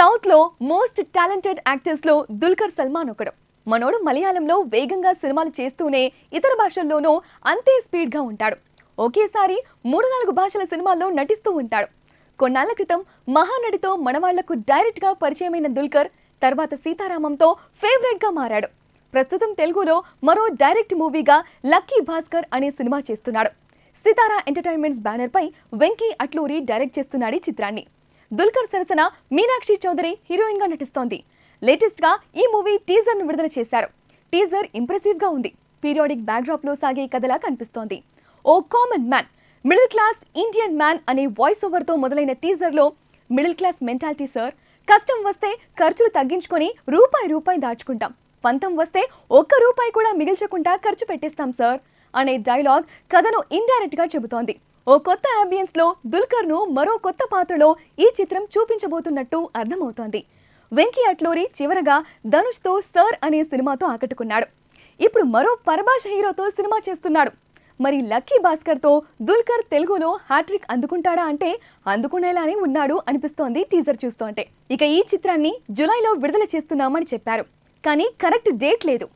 South లో most talented actors లో దుల్కర్ సల్మాన్ ఒకడు. మనోడు మలయాళంలో వేగంగా సినిమాలు చేస్తూనే ఇతర భాషల్లోనూ అంతే స్పీడ్ గా ఉంటాడు. ఒకేసారి 3-4 భాషల సినిమాల్లో నటిస్తూ ఉంటాడు. కొన్నాళ్ల క్రితం మహానటితో మనవాళ్లకు డైరెక్ట్ గా పరిచయమైన దుల్కర్ తర్వాత సీతారామంతో ఫేవరెట్ గా మారాడు. ప్రస్తుతం తెలుగులో మరో డైరెక్ట్ మూవీగా లక్కీ భాస్కర్ అనే సినిమా చేస్తున్నాడు. సితారా ఎంటర్టైన్మెంట్స్ బ్యానర్ పై వెంకీ అట్లూరి డైరెక్ట్ చేస్తున్నాడు ఈ చిత్రాన్ని. దుల్కర్ సరసన మీనాక్షి చౌదరి హీరోయిన్ గా నటిస్తోంది. లేటెస్ట్ గా ఈ మూవీ టీజర్ ను విడుదల చేశారు. టీజర్ ఇంప్రెసివ్ గా ఉంది. పీరియాడిక్ బ్యాక్ డ్రాప్ లో సాగే కథలా కనిపిస్తోంది. ఓ common man, middle class Indian man అనే వాయిస్ ఓవర్ తో మొదలైన టీజర్ లో మిడిల్ క్లాస్ మెంటాలిటీ సార్, కష్టం వస్తే ఖర్చులు తగ్గించుకొని రూపాయి దాచుకుంటాం, పంతం వస్తే ₹1 కూడా మిగిల్చకుండా ఖర్చు పెట్టేస్తాం సార్ అనే డైలాగ్ కథను ఇండైరెక్ట్ గా చెబుతోంది. ఓ కొత్త అంబియన్స్ లో దుల్కర్ ను మరో కొత్త పాత్రలో ఈ చిత్రం చూపించబోతున్నట్టు అర్థమవుతోంది. వెంకీ అట్లూరి చివరగా ధనుష్ తో సర్ అనే సినిమాతో ఆకట్టుకున్నాడు. ఇప్పుడు మరో పరభాష హీరోతో సినిమా చేస్తున్నాడు. మరి లక్కీ భాస్కర్ తో దుల్కర్ తెలుగులో హ్యాట్రిక్ అందుకుంటాడా అంటే అందుకునేలానే ఉన్నాడు అనిపిస్తోంది టీజర్ చూస్తుంటే. ఇక ఈ చిత్రాన్ని జూలైలో విడుదల చేస్తున్నామని చెప్పారు, కానీ కరెక్ట్ డేట్ లేదు.